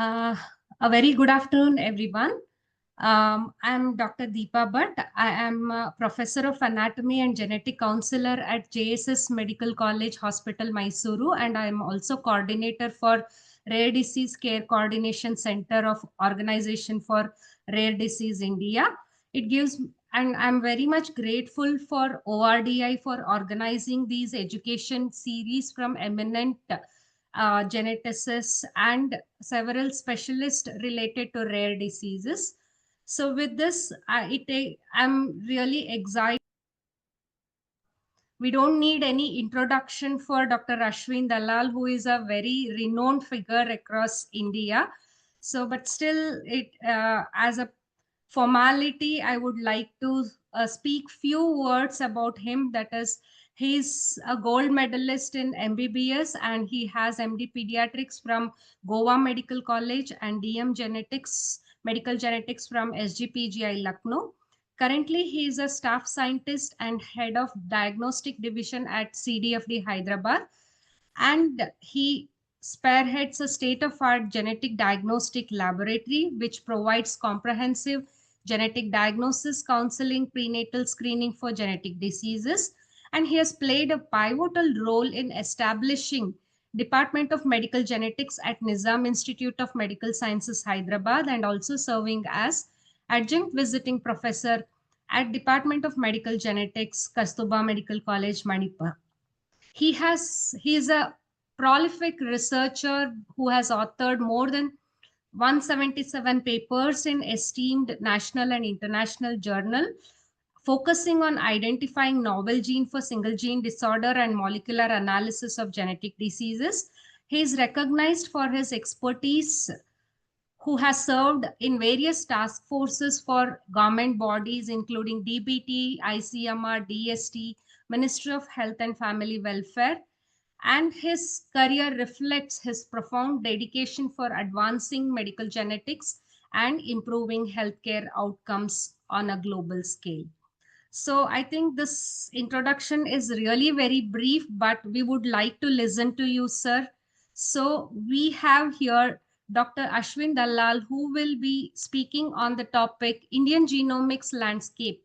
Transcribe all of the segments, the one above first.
Uh, a very good afternoon, everyone. I'm Dr. Deepa Bhat. I am a professor of anatomy and genetic counselor at JSS Medical College Hospital, Mysore, and I am also coordinator for Rare Disease Care Coordination Center of Organization for Rare Disease India. It gives, and I'm very much grateful for ORDI for organizing these education series from eminent geneticists and several specialists related to rare diseases. So with this, I'm really excited. We don't need any introduction for Dr. Ashwin Dalal, who is a very renowned figure across India. So, but still, as a formality, I would like to speak few words about him. That is, he's a gold medalist in MBBS and he has MD Pediatrics from Goa Medical College and DM Genetics, Medical Genetics from SGPGI Lucknow. Currently, he is a staff scientist and head of diagnostic division at CDFD Hyderabad. And he spearheads a state-of-art genetic diagnostic laboratory, which provides comprehensive genetic diagnosis, counseling, prenatal screening for genetic diseases. And he has played a pivotal role in establishing Department of Medical Genetics at Nizam Institute of Medical Sciences, Hyderabad, and also serving as adjunct visiting professor at Department of Medical Genetics, Kastuba Medical College, Manipur. He is a prolific researcher who has authored more than 177 papers in esteemed national and international journal, focusing on identifying novel gene for single gene disorder and molecular analysis of genetic diseases. He is recognized for his expertise, who has served in various task forces for government bodies, including DBT, ICMR, DST, Ministry of Health and Family Welfare. And his career reflects his profound dedication for advancing medical genetics and improving healthcare outcomes on a global scale. So I think this introduction is really very brief, but we would like to listen to you, sir. So we have here Dr. Ashwin Dalal, who will be speaking on the topic Indian Genomics Landscape,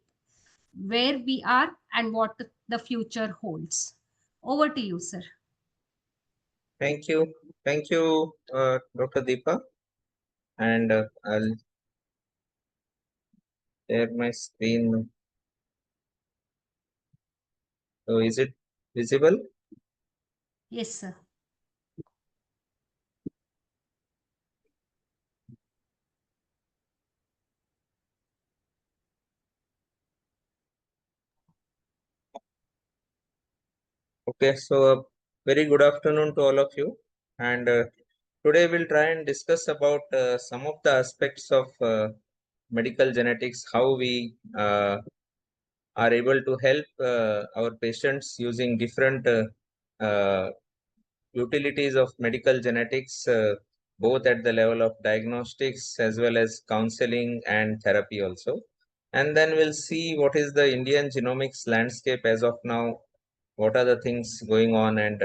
where we are and what the future holds. Over to you, sir. Thank you. Thank you, Dr. Deepa. And I'll share my screen. So is it visible? Yes, sir. Okay, so very good afternoon to all of you. And today we'll try and discuss about some of the aspects of medical genetics, how we are able to help our patients using different utilities of medical genetics, both at the level of diagnostics as well as counseling and therapy also. And then we'll see what is the Indian genomics landscape as of now, what are the things going on, and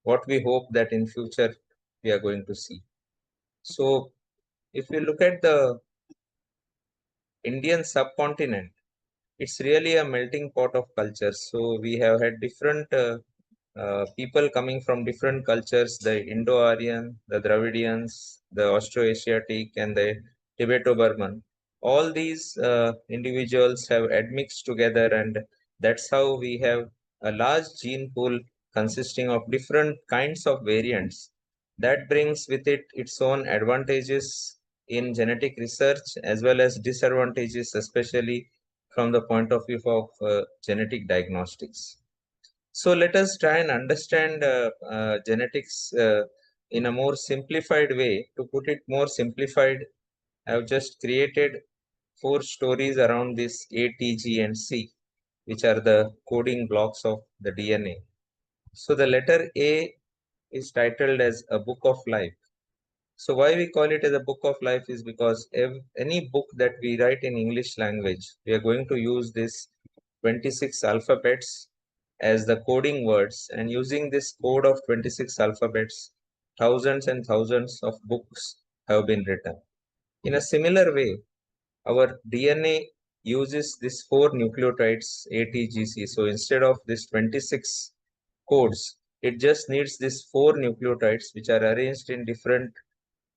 what we hope that in future we are going to see. So if we look at the Indian subcontinent, it's really a melting pot of cultures. So we have had different people coming from different cultures, the Indo-Aryan, the Dravidians, the Austroasiatic, and the Tibeto-Burman. All these individuals have admixed together, and that's how we have a large gene pool consisting of different kinds of variants. That brings with it its own advantages in genetic research as well as disadvantages, especially from the point of view of genetic diagnostics. So let us try and understand genetics in a more simplified way. To put it more simplified, I have just created 4 stories around this A, T, G, and C, which are the coding blocks of the DNA. So the letter A is titled as a book of life. So why we call it as a book of life is because any book that we write in English language, we are going to use this 26 alphabets as the coding words, and using this code of 26 alphabets thousands and thousands of books have been written. In a similar way, our DNA uses these 4 nucleotides ATGC. So instead of this 26 codes, it just needs these 4 nucleotides which are arranged in different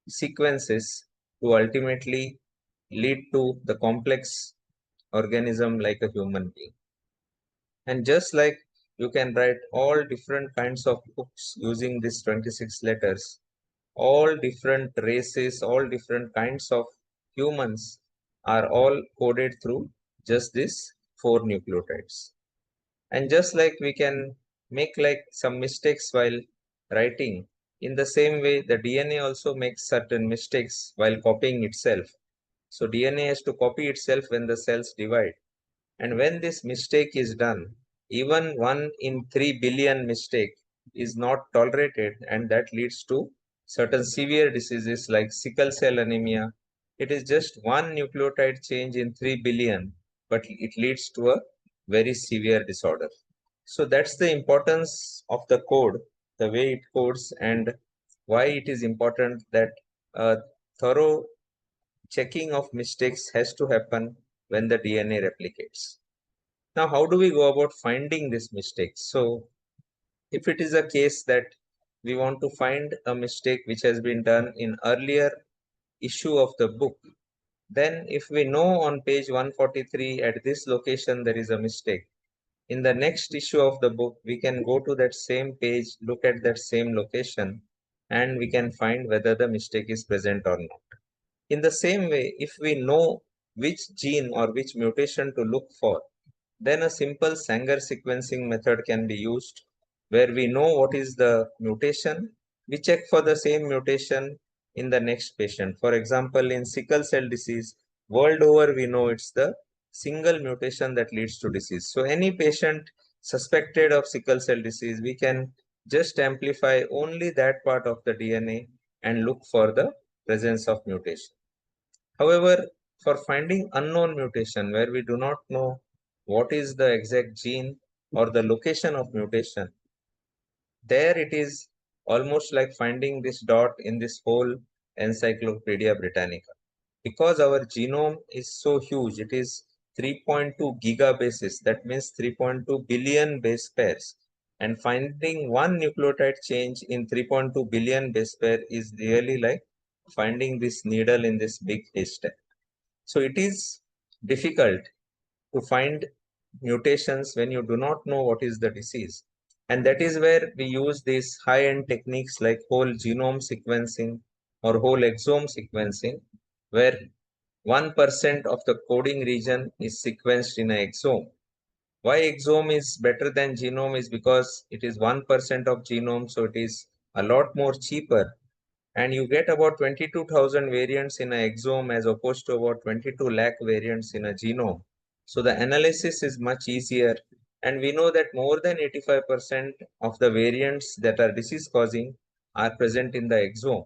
sequences to ultimately lead to the complex organism like a human being. And just like you can write all different kinds of books using these 26 letters, all different races, all different kinds of humans are all coded through just these 4 nucleotides. And just like we can make like some mistakes while writing, in the same way, the DNA also makes certain mistakes while copying itself. So DNA has to copy itself when the cells divide. And when this mistake is done, even 1 in 3 billion mistake is not tolerated, and that leads to certain severe diseases like sickle cell anemia. It is just one nucleotide change in 3 billion, but it leads to a very severe disorder. So that's the importance of the code, the way it codes, and why it is important that a thorough checking of mistakes has to happen when the DNA replicates. Now, how do we go about finding these mistakes? So, if it is a case that we want to find a mistake which has been done in earlier issue of the book, then if we know on page 143 at this location there is a mistake, in the next issue of the book, we can go to that same page, look at that same location, and we can find whether the mistake is present or not. In the same way, if we know which gene or which mutation to look for, then a simple Sanger sequencing method can be used where we know what is the mutation. We check for the same mutation in the next patient. For example, in sickle cell disease, world over, we know it's the single mutation that leads to disease. So any patient suspected of sickle cell disease, we can just amplify only that part of the DNA and look for the presence of mutation. However, for finding unknown mutation where we do not know what is the exact gene or the location of mutation, there it is almost like finding this dot in this whole Encyclopedia Britannica. Because our genome is so huge, it is 3.2 gigabases, that means 3.2 billion base pairs. And finding one nucleotide change in 3.2 billion base pair is really like finding this needle in this big haystack. So it is difficult to find mutations when you do not know what is the disease. And that is where we use these high-end techniques like whole genome sequencing or whole exome sequencing, where 1% of the coding region is sequenced in an exome. Why exome is better than genome is because it is 1% of genome, so it is a lot more cheaper, and you get about 22,000 variants in an exome as opposed to about 22 lakh variants in a genome. So the analysis is much easier, and we know that more than 85% of the variants that are disease causing are present in the exome.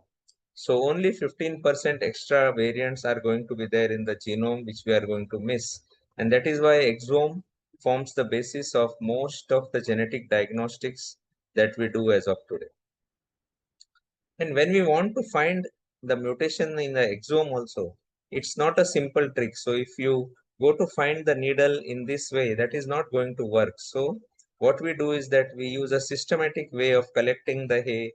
So only 15% extra variants are going to be there in the genome, which we are going to miss. And that is why exome forms the basis of most of the genetic diagnostics that we do as of today. And when we want to find the mutation in the exome also, it's not a simple trick. So if you go to find the needle in this way, that is not going to work. So what we do is that we use a systematic way of collecting the hay,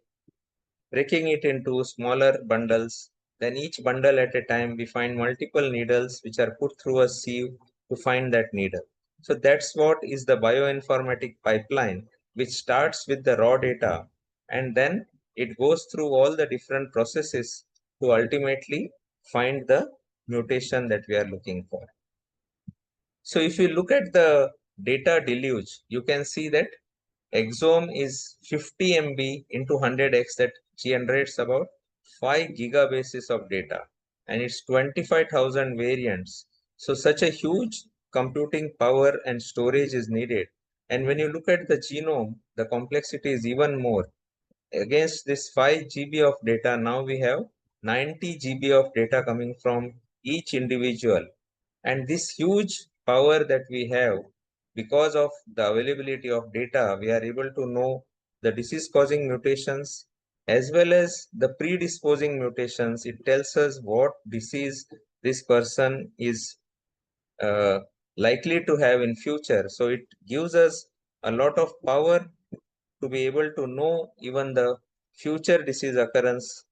breaking it into smaller bundles. Then each bundle at a time, we find multiple needles which are put through a sieve to find that needle. So that's what is the bioinformatic pipeline, which starts with the raw data, and then it goes through all the different processes to ultimately find the mutation that we are looking for. So if you look at the data deluge, you can see that exome is 50 MB into 100x, that generates about 5 gigabases of data, and it's 25,000 variants. So such a huge computing power and storage is needed. And when you look at the genome, the complexity is even more. Against this 5 GB of data, now we have 90 GB of data coming from each individual. And this huge power that we have, because of the availability of data, we are able to know the disease causing mutations as well as the predisposing mutations. It tells us what disease this person is likely to have in future. So it gives us a lot of power to be able to know even the future disease occurrence.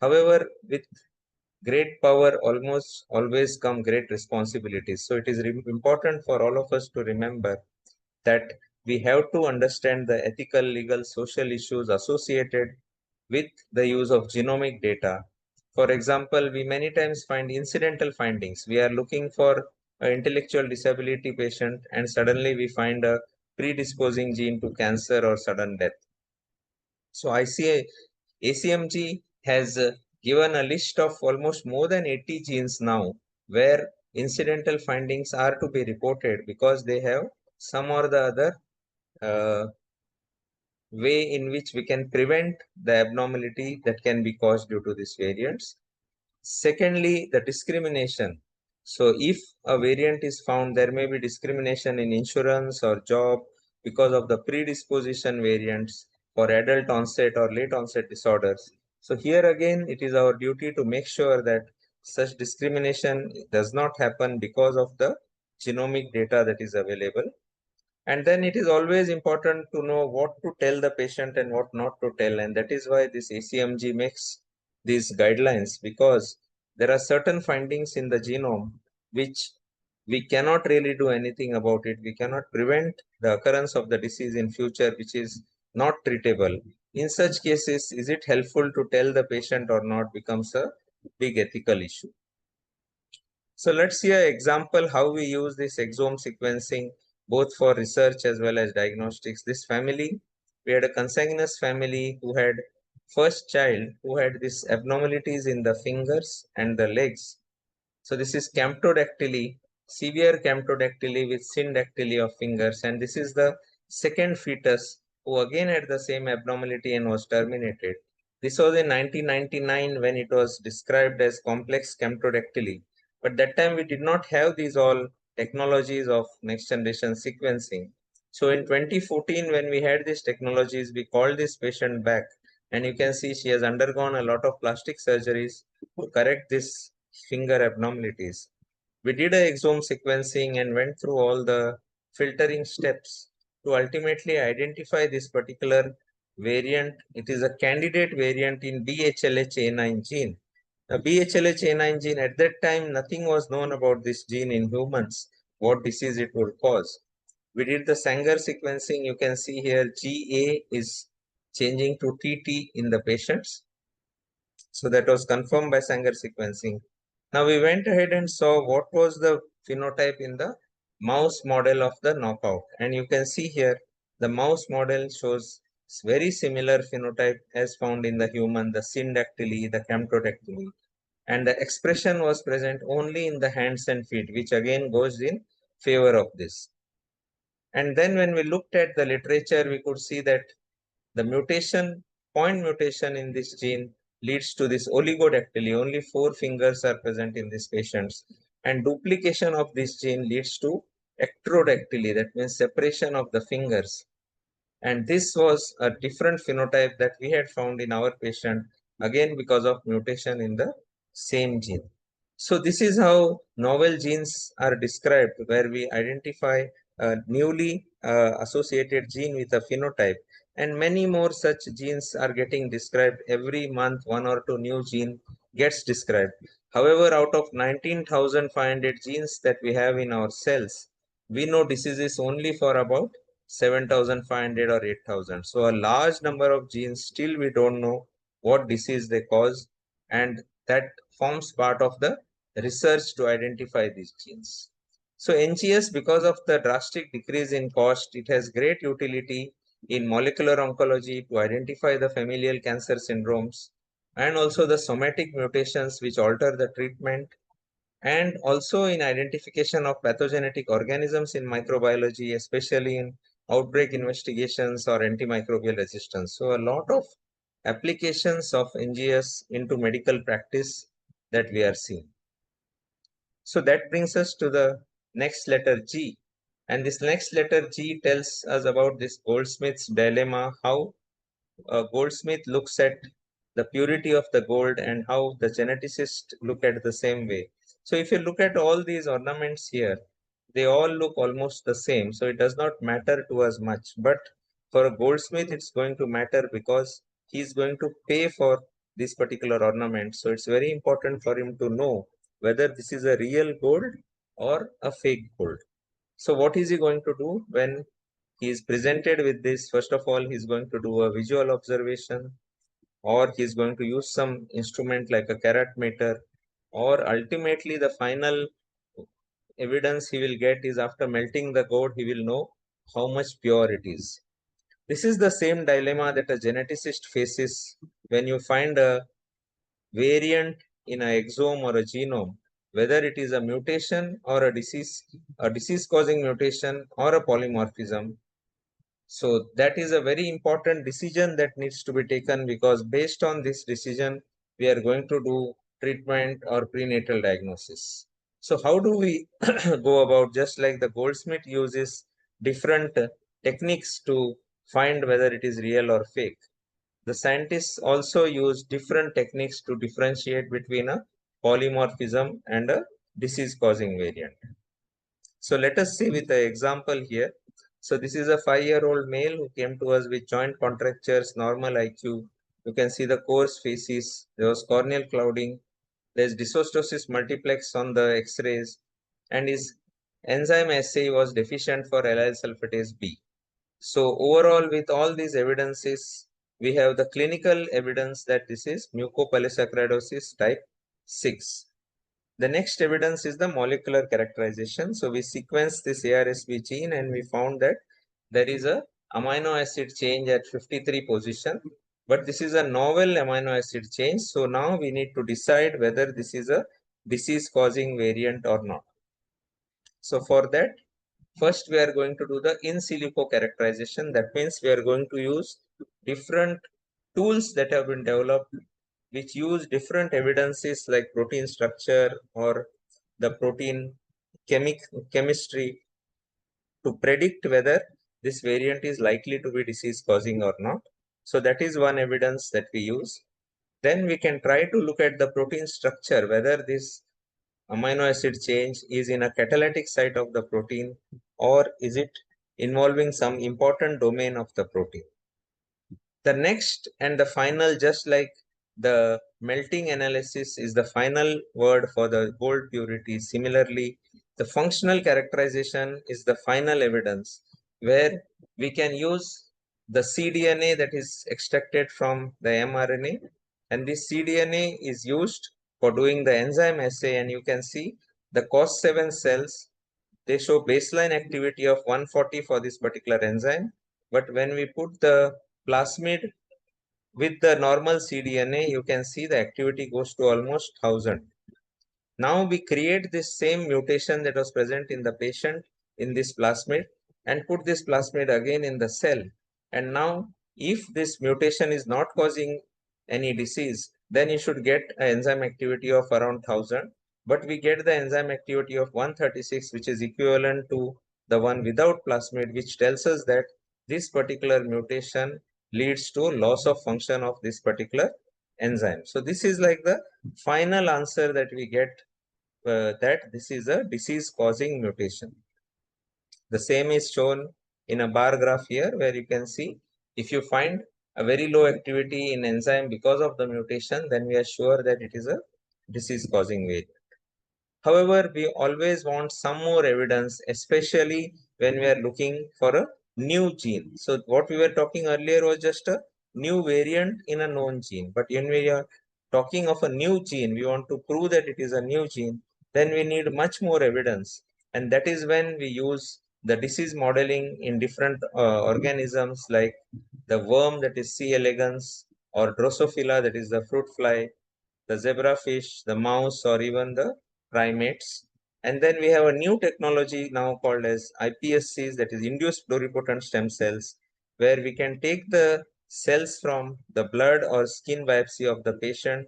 However, with great power almost always come great responsibilities. So it is important for all of us to remember that we have to understand the ethical, legal, social issues associated with the use of genomic data. For example, we many times find incidental findings. We are looking for an intellectual disability patient and suddenly we find a predisposing gene to cancer or sudden death. So ACMG has given a list of almost more than 80 genes now where incidental findings are to be reported because they have some or the other uh, way in which we can prevent the abnormality that can be caused due to these variants. Secondly, the discrimination. So if a variant is found, there may be discrimination in insurance or job because of the predisposition variants for adult onset or late onset disorders. So here again, it is our duty to make sure that such discrimination does not happen because of the genomic data that is available. And then it is always important to know what to tell the patient and what not to tell. And that is why this ACMG makes these guidelines, because there are certain findings in the genome which we cannot really do anything about it. We cannot prevent the occurrence of the disease in future, which is not treatable. In such cases, is it helpful to tell the patient or not becomes a big ethical issue. So let's see an example how we use this exome sequencing both for research as well as diagnostics. This family, we had a consanguineous family who had first child who had these abnormalities in the fingers and the legs. So this is camptodactyly, severe camptodactyly with syndactyly of fingers, and this is the second fetus who again had the same abnormality and was terminated. This was in 1999 when it was described as complex camptodactyly. But that time we did not have these all technologies of next generation sequencing. So in 2014, when we had these technologies, we called this patient back, and you can see she has undergone a lot of plastic surgeries to correct this finger abnormalities. We did a exome sequencing and went through all the filtering steps to ultimately identify this particular variant. It is a candidate variant in BHLH-A9 gene. The BHLH-A9 gene, at that time, nothing was known about this gene in humans, what disease it would cause. We did the Sanger sequencing. You can see here GA is changing to TT in the patients. So that was confirmed by Sanger sequencing. Now we went ahead and saw what was the phenotype in the mouse model of the knockout. And you can see here, the mouse model shows very similar phenotype as found in the human, the syndactyly, the camptodactyly. And the expression was present only in the hands and feet, which again goes in favor of this. And then when we looked at the literature, we could see that the mutation, point mutation in this gene leads to this oligodactyly. Only 4 fingers are present in these patients. And duplication of this gene leads to ectrodactyly, that means separation of the fingers. And this was a different phenotype that we had found in our patient, again because of mutation in the same gene. So this is how novel genes are described, where we identify a newly associated gene with a phenotype. And many more such genes are getting described every month. 1 or 2 new gene gets described. However, out of 19,500 genes that we have in our cells, we know diseases only for about 7,500 or 8,000. So a large number of genes still we don't know what disease they cause, and that forms part of the research to identify these genes. So NGS, because of the drastic decrease in cost, it has great utility in molecular oncology to identify the familial cancer syndromes and also the somatic mutations which alter the treatment, and also in identification of pathogenetic organisms in microbiology, especially in outbreak investigations or antimicrobial resistance. So a lot of applications of NGS into medical practice that we are seeing. So that brings us to the next letter G. And this next letter G tells us about this Goldsmith's dilemma, how goldsmith looks at the purity of the gold and how the geneticist look at the same way. So if you look at all these ornaments here, they all look almost the same. So it does not matter to us much. But for a goldsmith, it's going to matter because he's going to pay for this particular ornament. So it's very important for him to know whether this is a real gold or a fake gold. So what is he going to do when he is presented with this? First of all, he's going to do a visual observation, or he's going to use some instrument like a carat meter, or ultimately the final evidence he will get is after melting the gold, he will know how much pure it is. This is the same dilemma that a geneticist faces when you find a variant in an exome or a genome, whether it is a mutation or a disease causing mutation or a polymorphism. So that is a very important decision that needs to be taken, because based on this decision, we are going to do treatment or prenatal diagnosis. So how do we go about? Just like the goldsmith uses different techniques to find whether it is real or fake, the scientists also use different techniques to differentiate between a polymorphism and a disease causing variant. So let us see with the example here. So this is a 5-year-old male who came to us with joint contractures, normal IQ. You can see the coarse facies. There was corneal clouding. There's dysostosis multiplex on the X-rays, and his enzyme assay was deficient for allyl sulfatase B. So overall, with all these evidences, we have the clinical evidence that this is mucopolysaccharidosis type 6. The next evidence is the molecular characterization. So we sequenced this ARSB gene and we found that there is a amino acid change at 53 position, but this is a novel amino acid change. So now we need to decide whether this is a disease causing variant or not. So for that, first we are going to do the in silico characterization. That means we are going to use different tools that have been developed which use different evidences like protein structure or the protein chemistry to predict whether this variant is likely to be disease causing or not. So that is one evidence that we use. Then we can try to look at the protein structure, whether this amino acid change is in a catalytic site of the protein or is it involving some important domain of the protein. The next and the final, just like the melting analysis is the final word for the gold purity, similarly, the functional characterization is the final evidence where we can use the cDNA that is extracted from the mRNA, and this cDNA is used for doing the enzyme assay, and you can see the COS7 cells, they show baseline activity of 140 for this particular enzyme, but when we put the plasmid with the normal cDNA, you can see the activity goes to almost 1000. Now we create this same mutation that was present in the patient in this plasmid and put this plasmid again in the cell. And now if this mutation is not causing any disease, then you should get an enzyme activity of around 1000. But we get the enzyme activity of 136, which is equivalent to the one without plasmid, which tells us that this particular mutation leads to loss of function of this particular enzyme. So this is like the final answer that we get, that this is a disease causing mutation. The same is shown in a bar graph here, where you can see if you find a very low activity in enzyme because of the mutation, then we are sure that it is a disease causing variant. However, we always want some more evidence, especially when we are looking for a new gene. So what we were talking earlier was just a new variant in a known gene. But when we are talking of a new gene, we want to prove that it is a new gene, then we need much more evidence. And that is when we use the disease modeling in different organisms like the worm, that is C. elegans, or Drosophila, that is the fruit fly, the zebrafish, the mouse, or even the primates. And then we have a new technology now called as iPSCs, that is induced pluripotent stem cells, where we can take the cells from the blood or skin biopsy of the patient,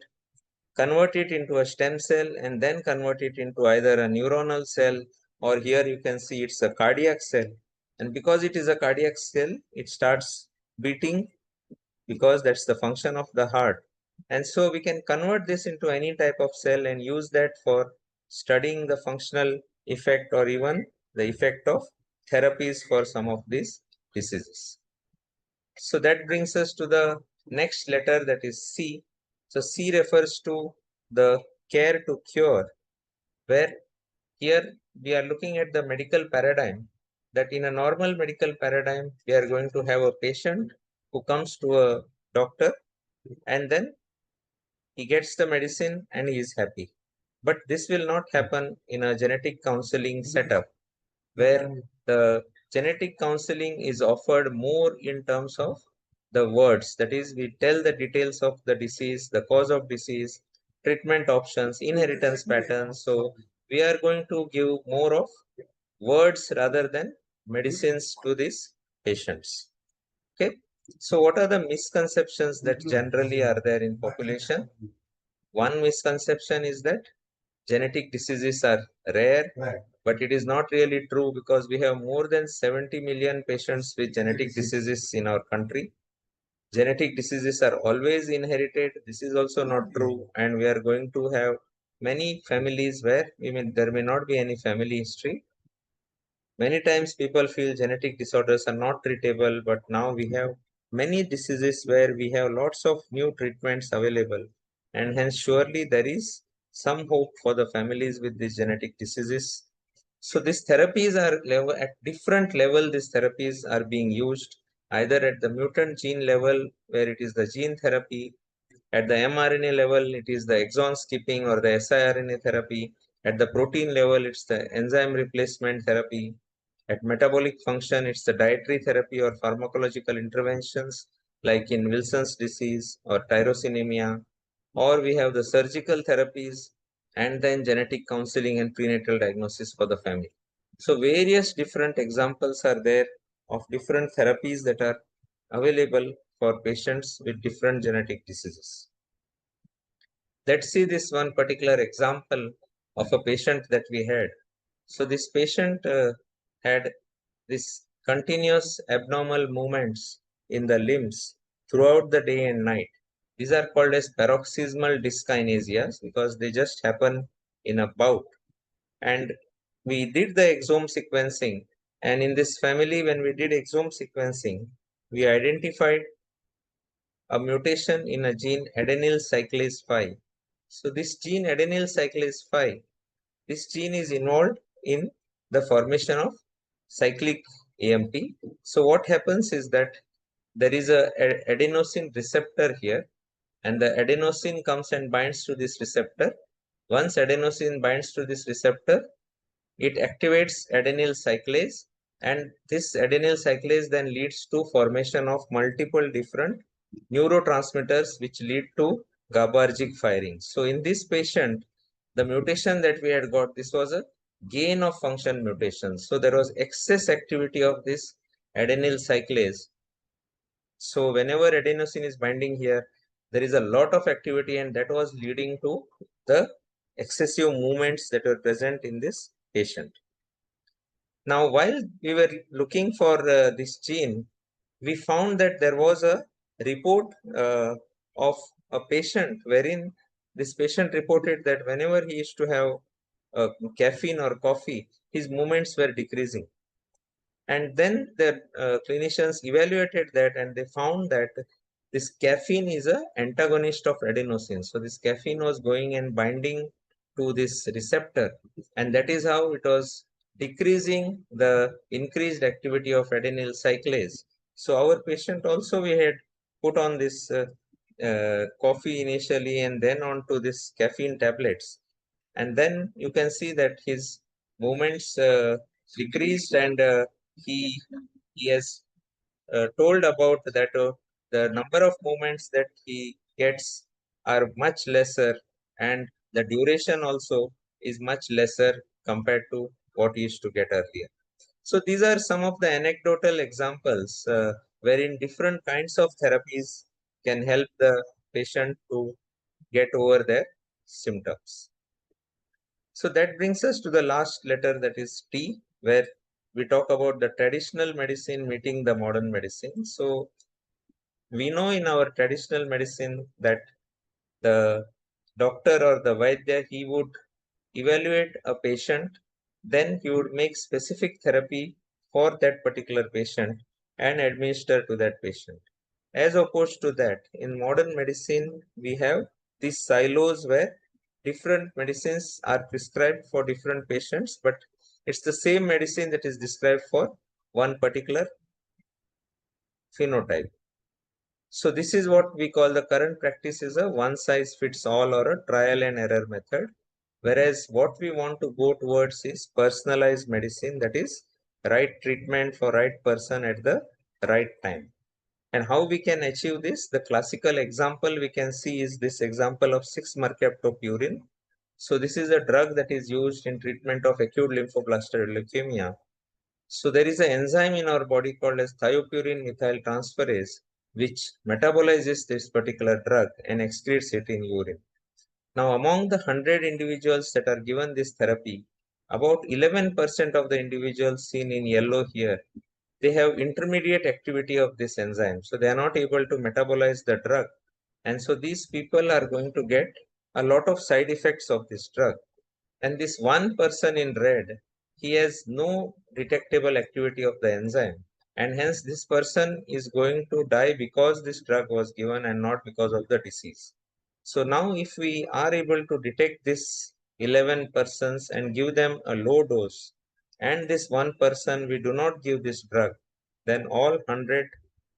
convert it into a stem cell, and then convert it into either a neuronal cell, or here you can see it's a cardiac cell. And because it is a cardiac cell, it starts beating because that's the function of the heart. And so we can convert this into any type of cell and use that for studying the functional effect or even the effect of therapies for some of these diseases. So that brings us to the next letter, that is C. So C refers to the care to cure, where here we are looking at the medical paradigm, that in a normal medical paradigm, we are going to have a patient who comes to a doctor and then he gets the medicine and he is happy. But this will not happen in a genetic counseling setup, where the genetic counseling is offered more in terms of the words. That is, we tell the details of the disease, the cause of disease, treatment options, inheritance patterns. So we are going to give more of words rather than medicines to these patients. Okay. So what are the misconceptions that generally are there in population? One misconception is that genetic diseases are rare, but it is not really true, because we have more than 70 million patients with genetic diseases in our country. Genetic diseases are always inherited. This is also not true, and we are going to have many families where there may not be any family history. Many times people feel genetic disorders are not treatable, but now we have many diseases where we have lots of new treatments available, and hence surely there is some hope for the families with these genetic diseases. So these therapies are at different level. These therapies are being used either at the mutant gene level, where it is the gene therapy. At the mRNA level, it is the exon skipping or the siRNA therapy. At the protein level, it's the enzyme replacement therapy. At metabolic function, it's the dietary therapy or pharmacological interventions like in Wilson's disease or tyrosinemia, or we have the surgical therapies and then genetic counseling and prenatal diagnosis for the family. So various different examples are there of different therapies that are available for patients with different genetic diseases. Let's see this one particular example of a patient that we had. So this patient had this continuous abnormal movements in the limbs throughout the day and night. These are called as paroxysmal dyskinesias because they just happen in a bout. And we did the exome sequencing. And in this family, when we did exome sequencing, we identified a mutation in a gene adenyl cyclase 5. So this gene adenyl cyclase 5, this gene is involved in the formation of cyclic AMP. So what happens is that there is a adenosine receptor here, and the adenosine comes and binds to this receptor. Once adenosine binds to this receptor, it activates adenyl cyclase, and this adenyl cyclase then leads to formation of multiple different neurotransmitters which lead to GABAergic firing. So in this patient, the mutation that we had got, this was a gain of function mutation. So there was excess activity of this adenyl cyclase. So whenever adenosine is binding here, there is a lot of activity, and that was leading to the excessive movements that were present in this patient. Now, while we were looking for this gene, we found that there was a report of a patient wherein this patient reported that whenever he used to have caffeine or coffee, his movements were decreasing. And then the clinicians evaluated that, and they found that this caffeine is an antagonist of adenosine. So this caffeine was going and binding to this receptor, and that is how it was decreasing the increased activity of adenyl cyclase. So our patient also, we had put on this coffee initially and then on to this caffeine tablets. And then you can see that his movements decreased, and he has told about that the number of movements that he gets are much lesser, and the duration also is much lesser compared to what he used to get earlier. So these are some of the anecdotal examples wherein different kinds of therapies can help the patient to get over their symptoms. So that brings us to the last letter, that is T, where we talk about the traditional medicine meeting the modern medicine. So we know in our traditional medicine that the doctor or the Vaidya, he would evaluate a patient, then he would make specific therapy for that particular patient and administer to that patient. As opposed to that, in modern medicine, we have these silos where different medicines are prescribed for different patients, but it's the same medicine that is described for one particular phenotype. So this is what we call the current practice is a one size fits all or a trial and error method. Whereas what we want to go towards is personalized medicine, that is right treatment for right person at the right time. And how we can achieve this? The classical example we can see is this example of 6-mercaptopurine. So this is a drug that is used in treatment of acute lymphoblastic leukemia. So there is an enzyme in our body called as thiopurine methyltransferase, which metabolizes this particular drug and excretes it in urine. Now, among the 100 individuals that are given this therapy, about 11% of the individuals seen in yellow here, they have intermediate activity of this enzyme. So they are not able to metabolize the drug. And so these people are going to get a lot of side effects of this drug. And this one person in red, he has no detectable activity of the enzyme. And hence this person is going to die because this drug was given and not because of the disease. So now if we are able to detect this 11 persons and give them a low dose, and this one person we do not give this drug, then all 100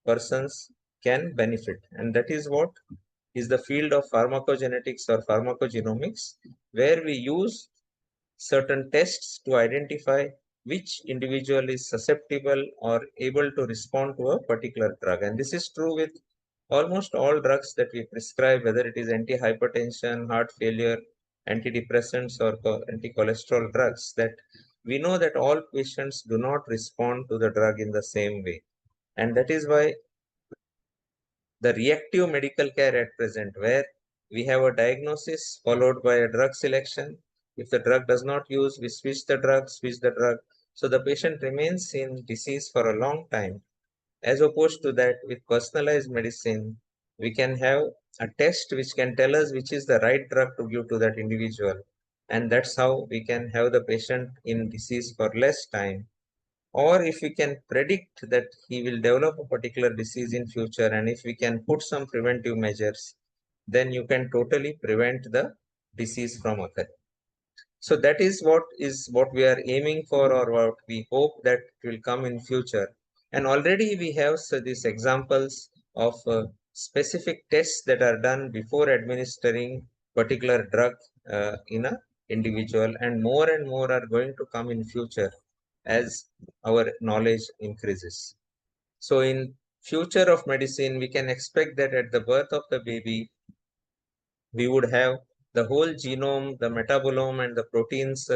persons can benefit. And that is what is the field of pharmacogenetics or pharmacogenomics, where we use certain tests to identify which individual is susceptible or able to respond to a particular drug. And this is true with almost all drugs that we prescribe, whether it is anti-hypertension, heart failure, antidepressants, or anti-cholesterol drugs, that we know that all patients do not respond to the drug in the same way. And that is why the reactive medical care at present, where we have a diagnosis followed by a drug selection. If the drug does not use, we switch the drug, So the patient remains in disease for a long time. As opposed to that, with personalized medicine, we can have a test which can tell us which is the right drug to give to that individual. And that's how we can have the patient in disease for less time. Or if we can predict that he will develop a particular disease in future, and if we can put some preventive measures, then you can totally prevent the disease from occurring. So that is what we are aiming for, or what we hope that will come in future. And already we have these examples of specific tests that are done before administering particular drug in a individual, and more are going to come in future as our knowledge increases. So in future of medicine, we can expect that at the birth of the baby, we would have the whole genome, the metabolome, and the proteins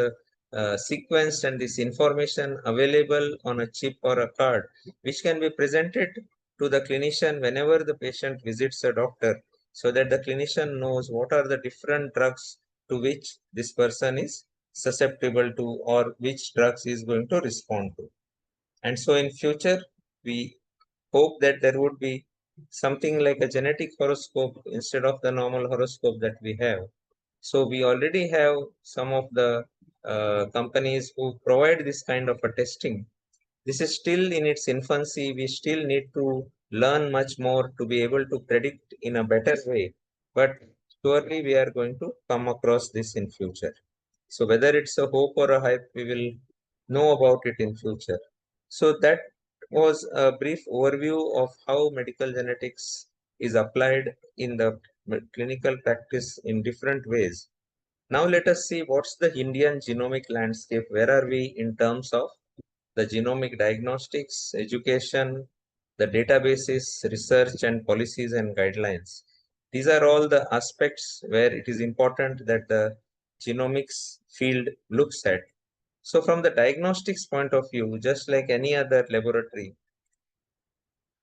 sequenced, and this information available on a chip or a card, which can be presented to the clinician whenever the patient visits a doctor, so that the clinician knows what are the different drugs to which this person is susceptible to, or which drugs is going to respond to. And so in future, we hope that there would be something like a genetic horoscope instead of the normal horoscope that we have. So we already have some of the companies who provide this kind of a testing. This is still in its infancy. We still need to learn much more to be able to predict in a better way. But surely we are going to come across this in future. So whether it's a hope or a hype, we will know about it in future. So that was a brief overview of how medical genetics is applied in the clinical practice in different ways. Now let us see what's the Indian genomic landscape. Where are we in terms of the genomic diagnostics, education, the databases, research, and policies and guidelines? These are all the aspects where it is important that the genomics field looks at. So from the diagnostics point of view, just like any other laboratory,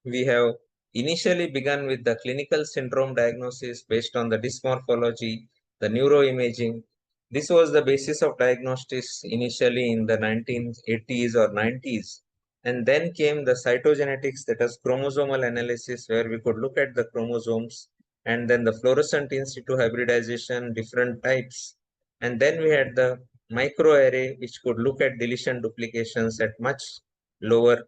we have initially begun with the clinical syndrome diagnosis based on the dysmorphology, the neuroimaging. This was the basis of diagnostics initially in the 1980s or 90s. And then came the cytogenetics, that is chromosomal analysis, where we could look at the chromosomes, and then the fluorescent in situ hybridization, different types. And then we had the microarray, which could look at deletion duplications at much lower,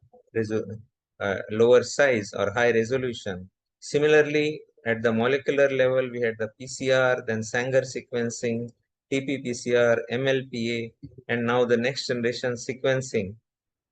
lower size or high resolution. Similarly, at the molecular level, we had the PCR, then Sanger sequencing, TP-PCR, MLPA, and now the next generation sequencing.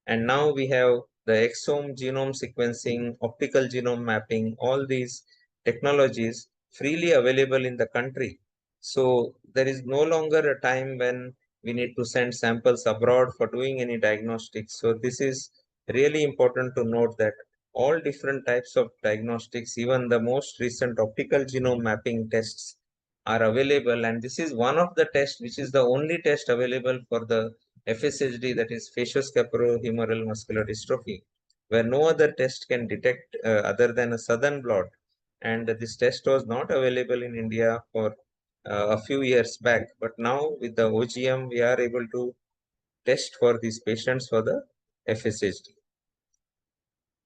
And now we have the exome genome sequencing, optical genome mapping, all these technologies freely available in the country. So there is no longer a time when we need to send samples abroad for doing any diagnostics. So this is really important to note that all different types of diagnostics, even the most recent optical genome mapping tests are available. And this is one of the tests, which is the only test available for the FSHD, that is facioscapulohumeral muscular dystrophy, where no other test can detect other than a southern blot. And this test was not available in India for a few years back. But now with the OGM, we are able to test for these patients for the FSHD.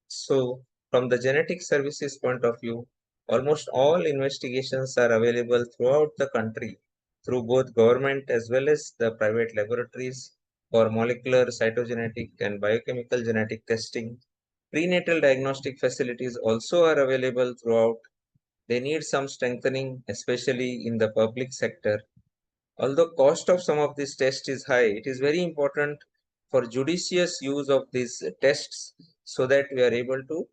So from the genetic services point of view, almost all investigations are available throughout the country through both government as well as the private laboratories for molecular, cytogenetic, and biochemical genetic testing. Prenatal diagnostic facilities also are available throughout. They need some strengthening, especially in the public sector. Although cost of some of these tests is high, it is very important for judicious use of these tests so that we are able to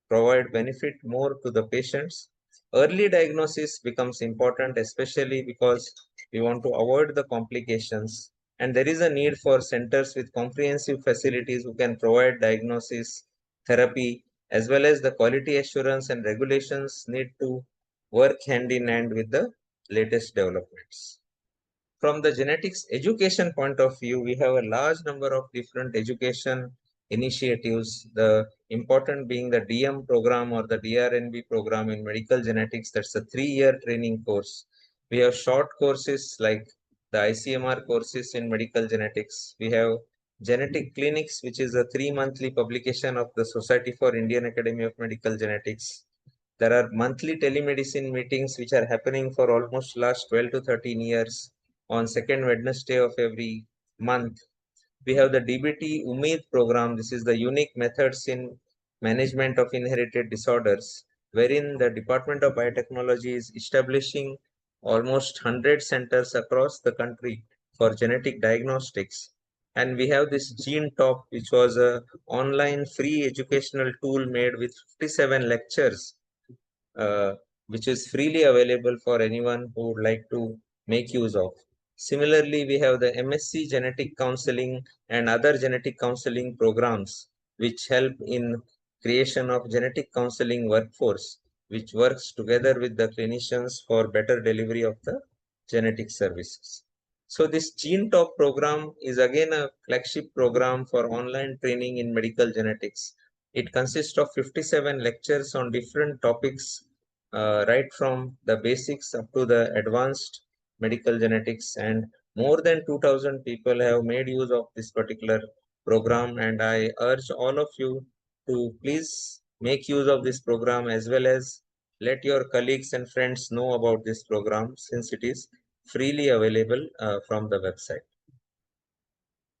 provide benefit more to the patients. Early diagnosis becomes important, especially because we want to avoid the complications. And there is a need for centers with comprehensive facilities who can provide diagnosis, therapy, as well as the quality assurance and regulations need to work hand in hand with the latest developments. From the genetics education point of view, we have a large number of different education initiatives. The important being the DM program or the DRNB program in medical genetics. That's a 3-year training course. We have short courses like the ICMR courses in medical genetics. We have genetic clinics, which is a 3-monthly publication of the Society for Indian Academy of Medical Genetics. There are monthly telemedicine meetings which are happening for almost last 12 to 13 years on second Wednesday of every month. We have the DBT Umeed program. This is the unique methods in management of inherited disorders, wherein the Department of Biotechnology is establishing almost 100 centers across the country for genetic diagnostics. And we have this Gene Top, which was a online free educational tool made with 57 lectures, uh, which is freely available for anyone who would like to make use of. Similarly, we have the MSc Genetic Counseling and other genetic counseling programs, which help in creation of genetic counseling workforce, which works together with the clinicians for better delivery of the genetic services. So this Gene Top program is again a flagship program for online training in medical genetics. It consists of 57 lectures on different topics, right from the basics up to the advanced medical genetics, and more than 2000 people have made use of this particular program. And I urge all of you to please make use of this program, as well as let your colleagues and friends know about this program, since it is freely available from the website.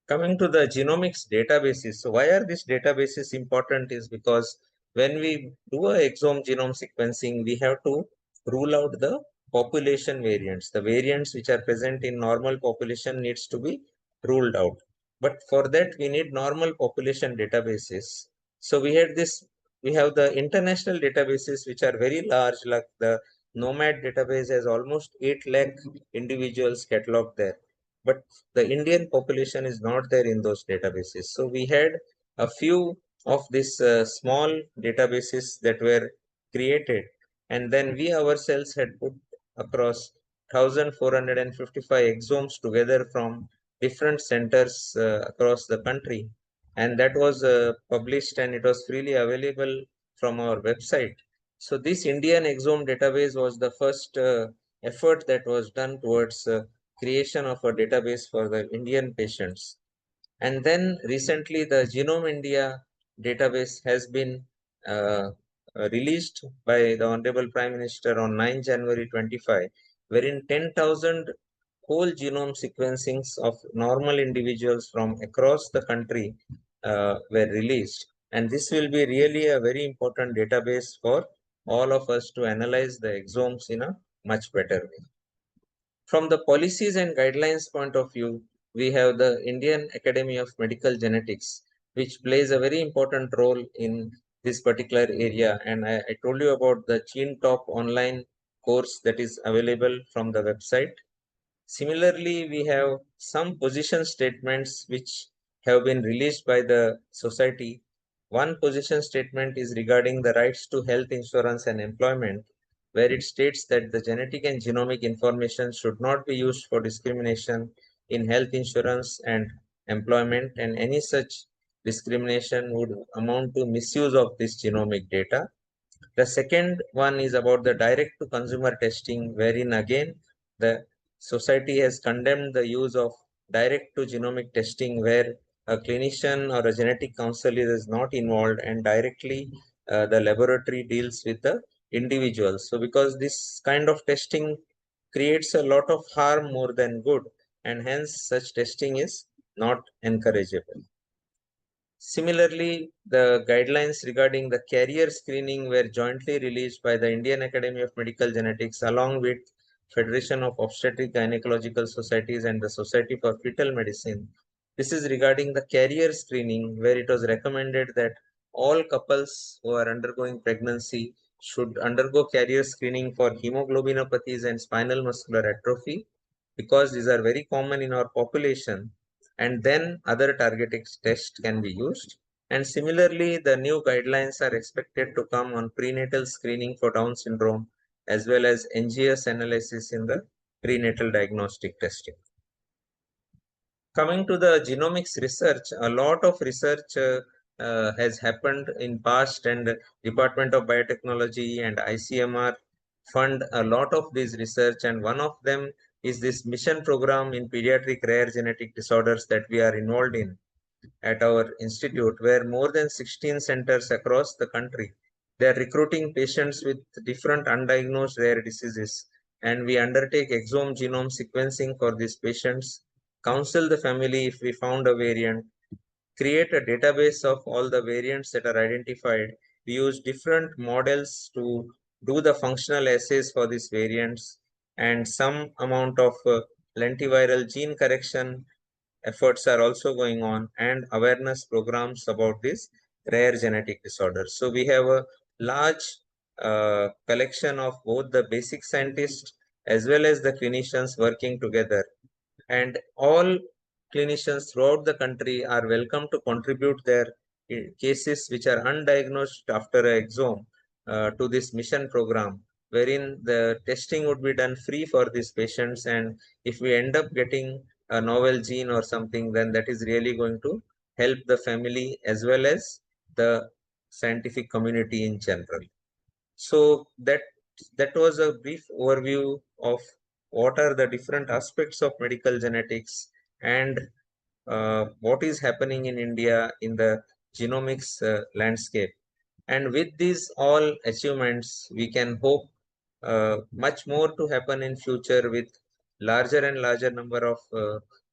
Coming to the genomics databases. So why are these databases important is because when we do a exome genome sequencing, we have to rule out the population variants. The variants which are present in normal population needs to be ruled out. But for that, we need normal population databases. So we have the international databases, which are very large, like the Nomad database has almost 8 lakh individuals cataloged there. But the Indian population is not there in those databases. So we had a few of these small databases that were created, and then we ourselves had put across 1455 exomes together from different centers across the country, and that was published and it was freely available from our website. So this Indian exome database was the first effort that was done towards creation of a database for the Indian patients. And then recently the Genome India database has been released by the Honorable Prime Minister on 9 January 25, wherein 10,000 whole genome sequencings of normal individuals from across the country were released. And this will be really a very important database for all of us to analyze the exomes in a much better way. From the policies and guidelines point of view, we have the Indian Academy of Medical Genetics, which plays a very important role in this particular area. And I told you about the Chin Top online course that is available from the website. Similarly, we have some position statements which have been released by the society. One position statement is regarding the rights to health insurance and employment, where it states that the genetic and genomic information should not be used for discrimination in health insurance and employment, and any such discrimination would amount to misuse of this genomic data. The second one is about the direct to consumer testing, wherein again the society has condemned the use of direct to genomic testing, where a clinician or a genetic counselor is not involved and directly the laboratory deals with the individuals. So because this kind of testing creates a lot of harm more than good, and hence such testing is not encourageable. Similarly, the guidelines regarding the carrier screening were jointly released by the Indian Academy of Medical Genetics along with Federation of Obstetric Gynecological Societies and the Society for Fetal Medicine. This is regarding the carrier screening, where it was recommended that all couples who are undergoing pregnancy should undergo carrier screening for hemoglobinopathies and spinal muscular atrophy, because these are very common in our population, and then other targeted tests can be used. And similarly, the new guidelines are expected to come on prenatal screening for Down syndrome, as well as NGS analysis in the prenatal diagnostic testing. Coming to the genomics research, a lot of research has happened in past, and Department of Biotechnology and ICMR fund a lot of this research, and one of them is this mission program in pediatric rare genetic disorders that we are involved in at our institute, where more than 16 centers across the country, they are recruiting patients with different undiagnosed rare diseases, and we undertake exome genome sequencing for these patients, counsel the family if we found a variant, create a database of all the variants that are identified. We use different models to do the functional assays for these variants, and some amount of lentiviral gene correction efforts are also going on, and awareness programs about these rare genetic disorders. So we have a large collection of both the basic scientists as well as the clinicians working together, and all clinicians throughout the country are welcome to contribute their cases which are undiagnosed after an exome to this mission program, wherein the testing would be done free for these patients, and if we end up getting a novel gene or something, then that is really going to help the family as well as the scientific community in general. So that was a brief overview of what are the different aspects of medical genetics, and what is happening in India in the genomics landscape. And with these all achievements, we can hope much more to happen in future, with larger and larger number of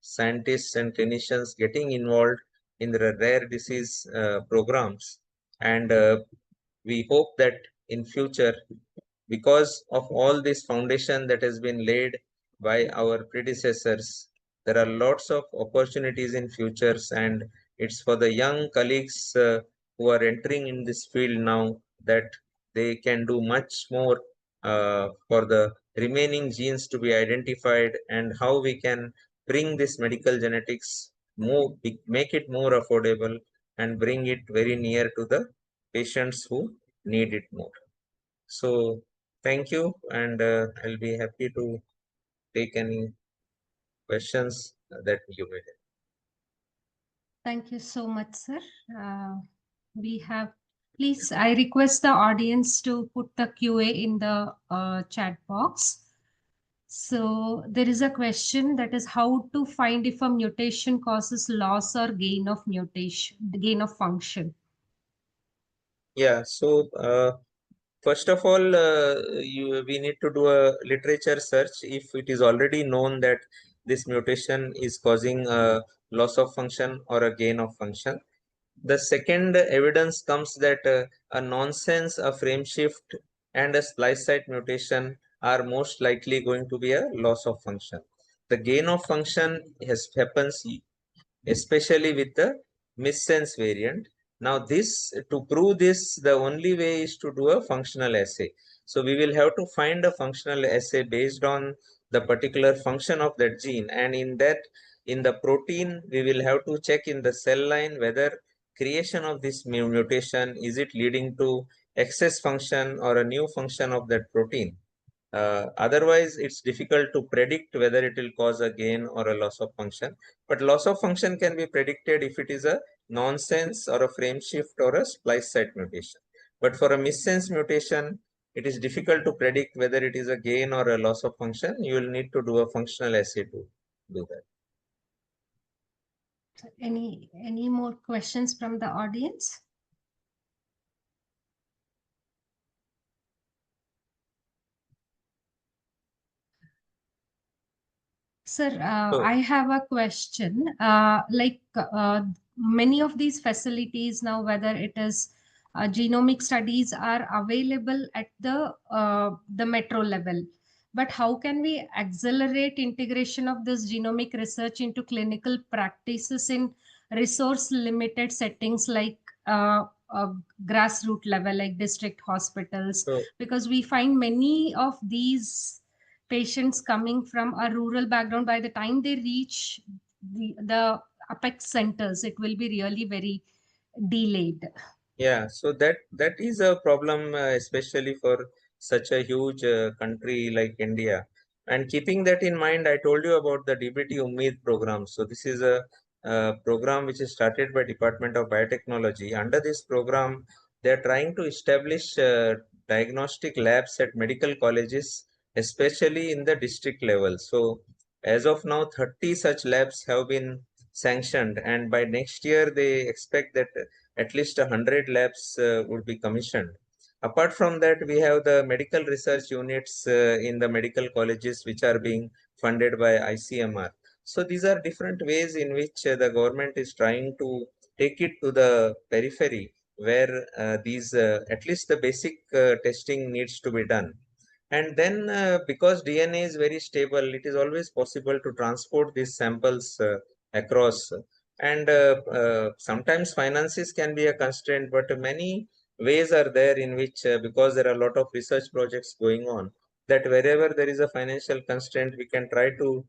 scientists and clinicians getting involved in the rare disease programs. And we hope that in future, because of all this foundation that has been laid by our predecessors, there are lots of opportunities in futures, and it's for the young colleagues who are entering in this field now that they can do much more for the remaining genes to be identified, and how we can bring this medical genetics more, make it more affordable, and bring it very near to the patients who need it more. So thank you, and I'll be happy to take any questions that you may have. Thank you so much, sir. We have, please, I request the audience to put the QA in the chat box. So there is a question, that is how to find if a mutation causes loss or gain of mutation, gain of function. Yeah, so first of all, we need to do a literature search if it is already known that this mutation is causing a loss of function or a gain of function. The second evidence comes that a nonsense, a frame shift, and a splice site mutation are most likely going to be a loss of function. The gain of function happens especially with the missense variant. Now to prove this, the only way is to do a functional assay. So we will have to find a functional assay based on the particular function of that gene, and in the protein, we will have to check in the cell line whether creation of this mutation, is it leading to excess function or a new function of that protein. Otherwise, it's difficult to predict whether it will cause a gain or a loss of function. But loss of function can be predicted if it is a nonsense or a frame shift or a splice site mutation. But for a missense mutation, it is difficult to predict whether it is a gain or a loss of function. You will need to do a functional assay to do that. Any more questions from the audience? Sir, I have a question. Many of these facilities now, whether it is genomic studies, are available at the metro level. But how can we accelerate integration of this genomic research into clinical practices in resource-limited settings like grassroots level, like district hospitals? So, Because we find many of these patients coming from a rural background, by the time they reach the apex centers, it will be really very delayed. yeah, so that is a problem, especially for such a huge country like India. And keeping that in mind, I told you about the DBT Ummeed program. So this is a program which is started by Department of Biotechnology. Under this program, they are trying to establish diagnostic labs at medical colleges, especially in the district level. So as of now, 30 such labs have been sanctioned, and by next year, they expect that at least 100 labs would be commissioned. Apart from that, we have the medical research units in the medical colleges which are being funded by ICMR. So these are different ways in which the government is trying to take it to the periphery where at least the basic testing needs to be done. And then because DNA is very stable, it is always possible to transport these samples across. And sometimes finances can be a constraint, but many ways are there in which, because there are a lot of research projects going on, that wherever there is a financial constraint, we can try to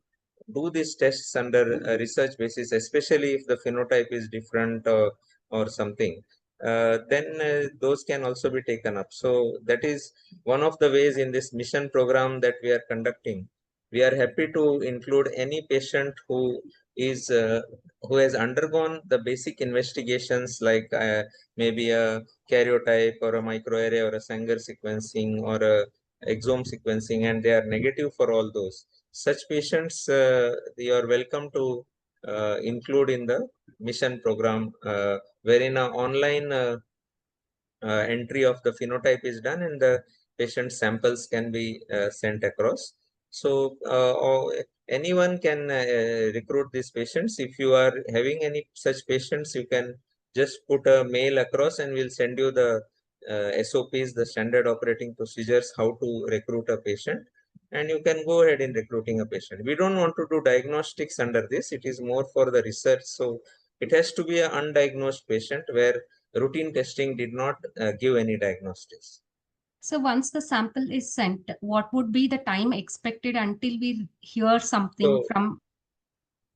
do these tests under a research basis, especially if the phenotype is different or something. Then those can also be taken up. So that is one of the ways in this mission program that we are conducting. We are happy to include any patient is uh, who has undergone the basic investigations like maybe a karyotype or a microarray or a Sanger sequencing or a exome sequencing, and they are negative for all those. Such patients, you are welcome to include in the mission program, wherein an online entry of the phenotype is done and the patient samples can be sent across. So anyone can recruit these patients. If you are having any such patients, you can just put a mail across and we'll send you the SOPs, the standard operating procedures, how to recruit a patient. And you can go ahead in recruiting a patient. We don't want to do diagnostics under this. It is more for the research. So it has to be an undiagnosed patient where routine testing did not give any diagnostics. So once the sample is sent, what would be the time expected until we hear something So, from?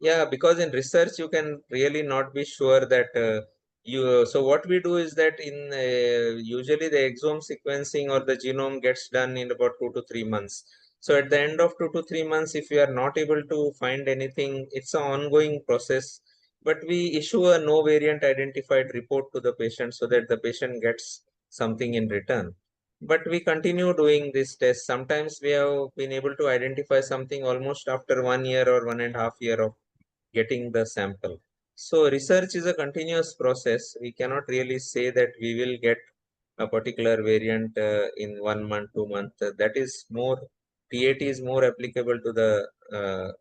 yeah, because in research, you can really not be sure that so what we do is that in usually the exome sequencing or the genome gets done in about 2 to 3 months. So at the end of 2 to 3 months, if we are not able to find anything, it's an ongoing process. But we issue a no variant identified report to the patient so that the patient gets something in return. but we continue doing this test. Sometimes we have been able to identify something almost after 1 year or 1.5 years of getting the sample. So research is a continuous process. We cannot really say that we will get a particular variant in 1 month, 2 months. That is more, TAT is more applicable to the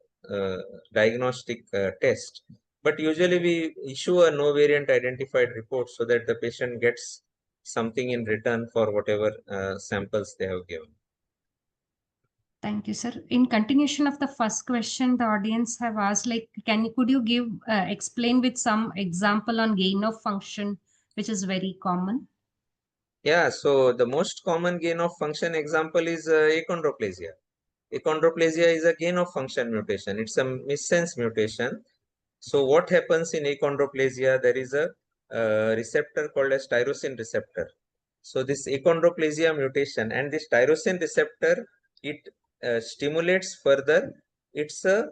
diagnostic test. But usually we issue a no variant identified report so that the patient gets something in return for whatever samples they have given. Thank you, sir. In continuation of the first question, the audience have asked, like, could you give, explain with some example on gain of function, which is very common? Yeah, so the most common gain of function example is achondroplasia. Achondroplasia is a gain of function mutation. It's a missense mutation. So what happens in achondroplasia? There is a receptor called as tyrosine receptor. So this achondroplasia mutation and this tyrosine receptor, it stimulates further. It's a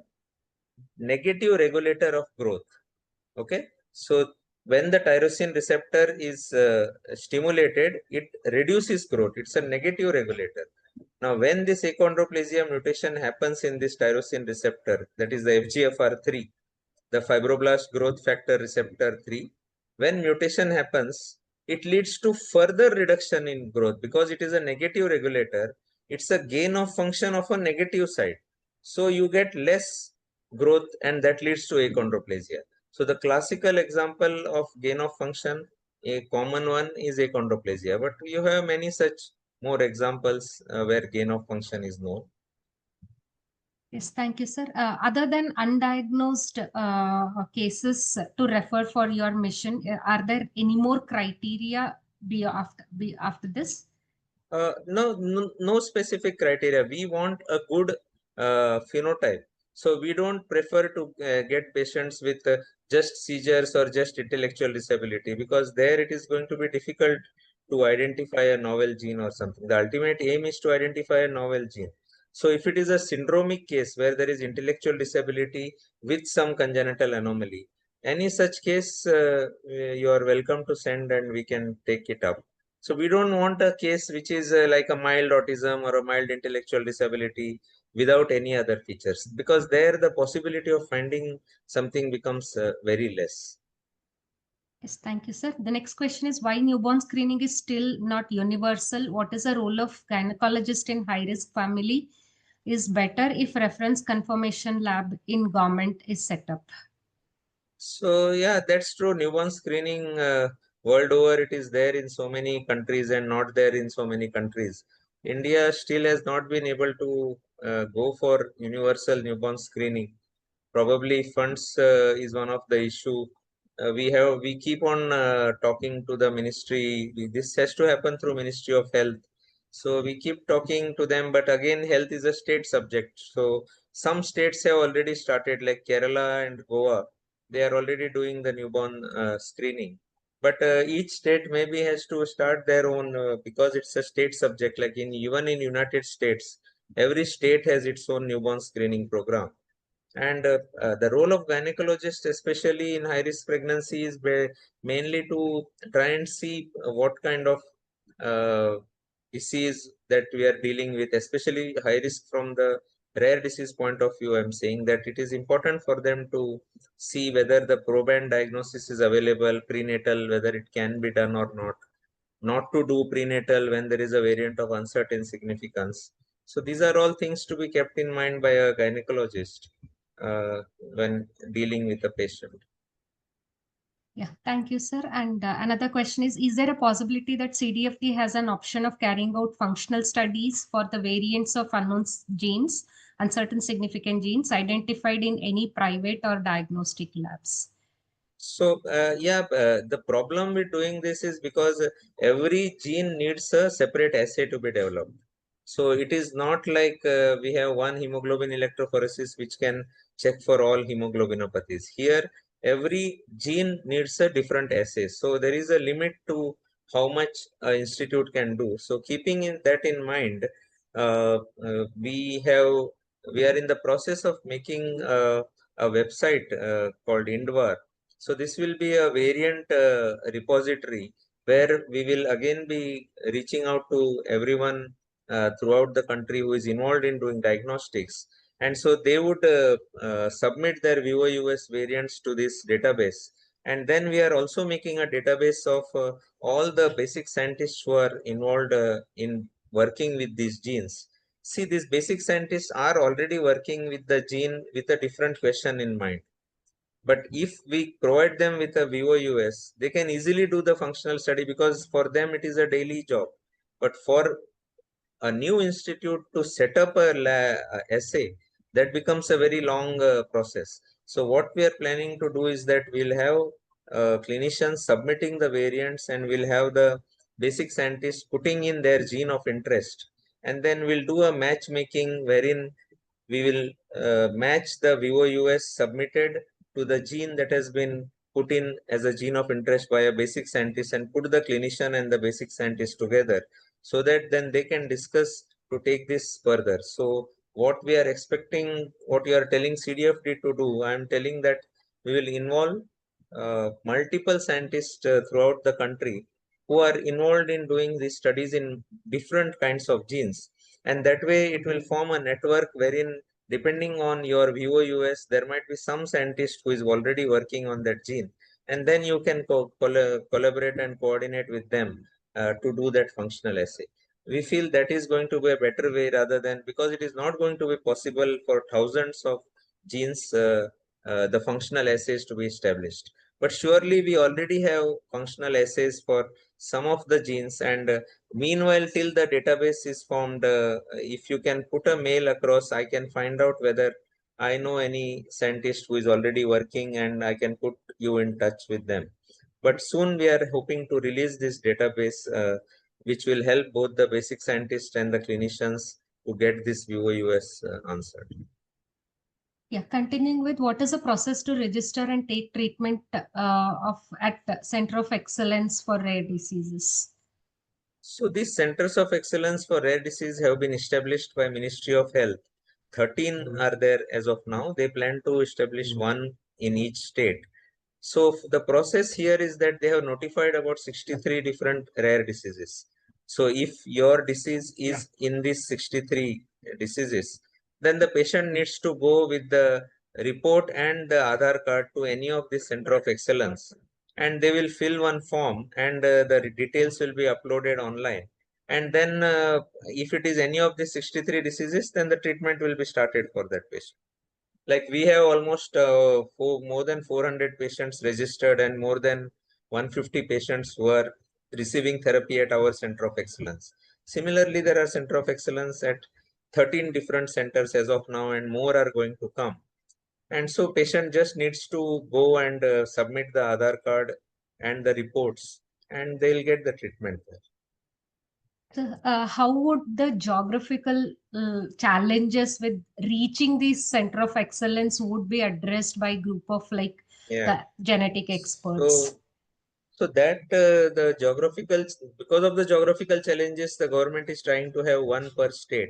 negative regulator of growth. Okay. So when the tyrosine receptor is stimulated, it reduces growth. It's a negative regulator. Now, when this achondroplasia mutation happens in this tyrosine receptor, that is the FGFR3, the fibroblast growth factor receptor 3, when mutation happens, it leads to further reduction in growth because it is a negative regulator. It's a gain of function of a negative side. So you get less growth and that leads to achondroplasia. So the classical example of gain of function, a common one is achondroplasia, but you have many such more examples where gain of function is known. Yes, thank you, sir. Other than undiagnosed cases to refer for your mission, are there any more criteria after this? No specific criteria. We want a good phenotype. So we don't prefer to get patients with just seizures or just intellectual disability, because there it is going to be difficult to identify a novel gene or something. The ultimate aim is to identify a novel gene. So if it is a syndromic case where there is intellectual disability with some congenital anomaly, any such case, you are welcome to send and we can take it up. So we don't want a case which is like a mild autism or a mild intellectual disability without any other features, because there the possibility of finding something becomes very less. Yes, thank you, sir. The next question is why newborn screening is still not universal? What is the role of gynecologist in high-risk family? Is better if reference confirmation lab in government is set up? So yeah, that's true. Newborn screening world over, it is there in so many countries and not there in so many countries. India still has not been able to go for universal newborn screening. Probably funds is one of the issue. We keep on talking to the ministry. This has to happen through Ministry of Health. So we keep talking to them, but again, health is a state subject. So some states have already started, like Kerala and Goa. They are already doing the newborn screening. But each state maybe has to start their own because it's a state subject. Like even in United States, every state has its own newborn screening program. And the role of gynecologist, especially in high risk pregnancy, is mainly to try and see what kind of disease that we are dealing with, especially high risk from the rare disease point of view. I'm saying that it is important for them to see whether the proband diagnosis is available prenatal, whether it can be done or not to do prenatal when there is a variant of uncertain significance. So these are all things to be kept in mind by a gynecologist when dealing with a patient. Yeah, thank you, sir. And another question is there a possibility that CDFT has an option of carrying out functional studies for the variants of unknown genes, uncertain significant genes identified in any private or diagnostic labs? So the problem with doing this is because every gene needs a separate assay to be developed. So it is not like we have one hemoglobin electrophoresis which can check for all hemoglobinopathies. Here, every gene needs a different assay. So there is a limit to how much an institute can do. So keeping that in mind, we are in the process of making a website called Indvar. So this will be a variant repository where we will again be reaching out to everyone throughout the country who is involved in doing diagnostics. And so they would submit their VOUS variants to this database. And then we are also making a database of all the basic scientists who are involved in working with these genes. See, these basic scientists are already working with the gene with a different question in mind. But if we provide them with a VOUS, they can easily do the functional study because for them it is a daily job. But for a new institute to set up a essay, that becomes a very long process. So what we are planning to do is that we'll have clinicians submitting the variants, and we'll have the basic scientists putting in their gene of interest. And then we'll do a matchmaking wherein we will match the VOUS submitted to the gene that has been put in as a gene of interest by a basic scientist, and put the clinician and the basic scientist together, so that then they can discuss to take this further. So what we are expecting, what you are telling CDFD to do, I am telling that we will involve multiple scientists throughout the country who are involved in doing these studies in different kinds of genes. And that way it will form a network wherein, depending on your VOUS, there might be some scientist who is already working on that gene. And then you can collaborate and coordinate with them to do that functional assay. We feel that is going to be a better way, rather than, because it is not going to be possible for thousands of genes the functional assays to be established. But surely we already have functional assays for some of the genes, and meanwhile, till the database is formed, if you can put a mail across, I can find out whether I know any scientist who is already working, and I can put you in touch with them. But soon we are hoping to release this database, which will help both the basic scientists and the clinicians to get this VOUS answered. Yeah, continuing with, what is the process to register and take treatment at Center of Excellence for Rare Diseases? So these centers of excellence for rare disease have been established by Ministry of Health. 13 are there as of now. They plan to establish one in each state. So the process here is that they have notified about 63 different rare diseases. So if your disease is in these 63 diseases, then the patient needs to go with the report and the Aadhaar card to any of the center of excellence, and they will fill one form, and the details will be uploaded online. And then if it is any of the 63 diseases, then the treatment will be started for that patient. Like we have almost more than 400 patients registered, and more than 150 patients who are receiving therapy at our center of excellence. Similarly, there are center of excellence at 13 different centers as of now, and more are going to come. And so patient just needs to go and submit the Aadhaar card and the reports, and they'll get the treatment there. How would the geographical challenges with reaching these center of excellence would be addressed by group of the genetic experts? So that because of the geographical challenges, the government is trying to have one per state.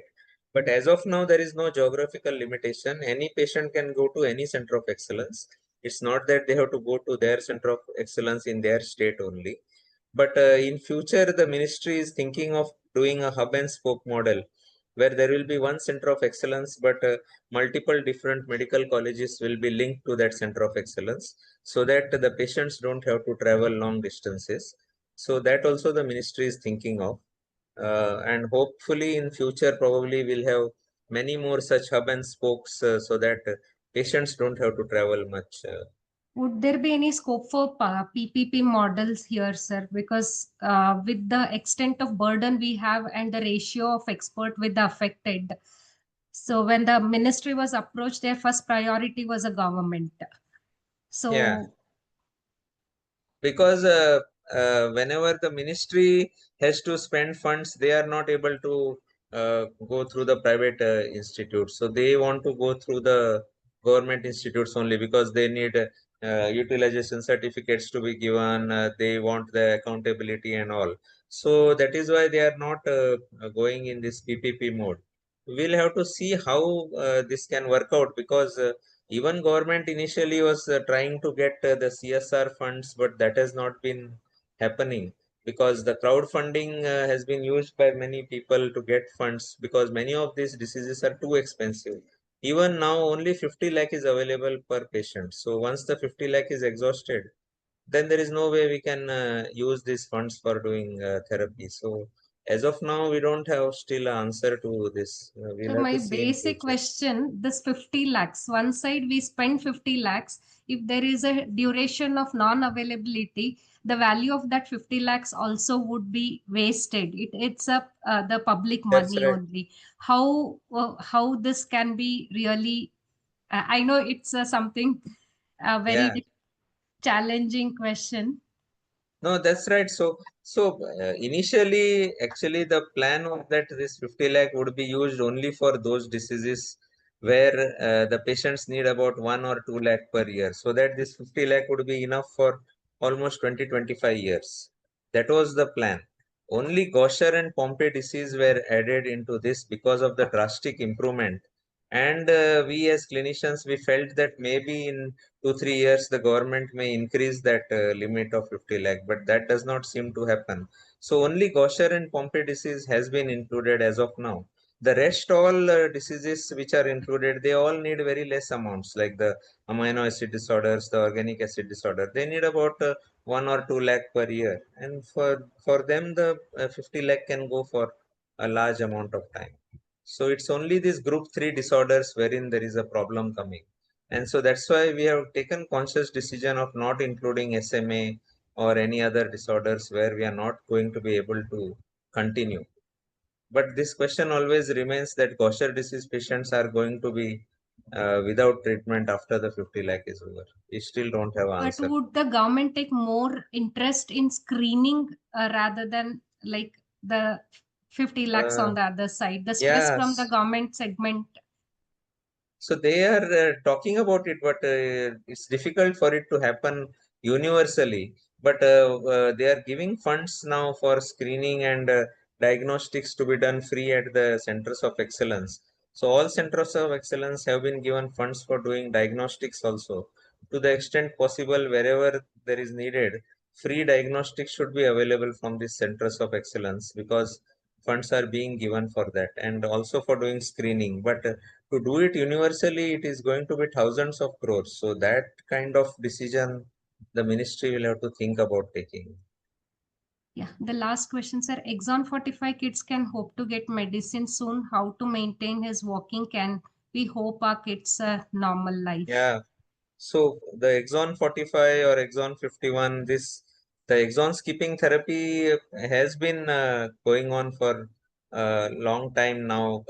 But as of now, there is no geographical limitation. Any patient can go to any center of excellence. It's not that they have to go to their center of excellence in their state only. But in future, the ministry is thinking of doing a hub and spoke model, where there will be one center of excellence, but multiple different medical colleges will be linked to that center of excellence, so that the patients don't have to travel long distances. So that also the ministry is thinking of. And hopefully in future, probably we'll have many more such hub and spokes, so that patients don't have to travel much. Would there be any scope for PPP models here, sir? Because with the extent of burden we have and the ratio of expert with the affected, so when the ministry was approached, their first priority was a government. So Yeah, because whenever the ministry has to spend funds, they are not able to go through the private institutes. So they want to go through the government institutes only, because they need utilization certificates to be given. They want the accountability and all. So that is why they are not going in this PPP mode. We'll have to see how this can work out, because even government initially was trying to get the CSR funds, but that has not been happening, because the crowdfunding has been used by many people to get funds, because many of these diseases are too expensive. Even now, only 50 lakh is available per patient. So once the 50 lakh is exhausted, then there is no way we can use these funds for doing therapy. So as of now, we don't have still an answer to this. We'll So have my to see in basic future. question, this 50 lakhs, one side we spend 50 lakhs. If there is a duration of non-availability, the value of that 50 lakhs also would be wasted. It's up the public That's money right. only. How this can be really? I know it's something Yeah. very challenging question. No, that's right. So initially, actually, the plan was that this 50 lakh would be used only for those diseases where the patients need about 1 or 2 lakh per year, so that this 50 lakh would be enough for almost 20-25 years. That was the plan. Only Gaucher and Pompe disease were added into this because of the drastic improvement. And we as clinicians, we felt that maybe in 2-3 years the government may increase that limit of 50 lakh, but that does not seem to happen. So only Gaucher and Pompe disease has been included as of now. The rest all diseases which are included, they all need very less amounts, like the amino acid disorders, the organic acid disorder. They need about 1 or 2 lakh per year, and for them the 50 lakh can go for a large amount of time. So it's only these group 3 disorders wherein there is a problem coming. And so that's why we have taken conscious decision of not including SMA or any other disorders where we are not going to be able to continue. But this question always remains that Gaucher disease patients are going to be without treatment after the 50 lakh is over. We still don't have an But answer. would the government take more interest in screening rather than like the 50 lakhs Uh, on the other side? The stress yeah, from the government segment. So they are talking about it, but it's difficult for it to happen universally. But they are giving funds now for screening and diagnostics to be done free at the centers of excellence. So all centers of excellence have been given funds for doing diagnostics also. To the extent possible, wherever there is needed, free diagnostics should be available from these centers of excellence, because funds are being given for that, and also for doing screening. But to do it universally, it is going to be thousands of crores. So that kind of decision the ministry will have to think about taking. Yeah, the last question, sir. Exon 45 kids can hope to get medicine soon. How to maintain his walking? Can we hope our kids a normal life? Yeah. So the exon 45 or exon 51, the exon skipping therapy has been going on for a long time now.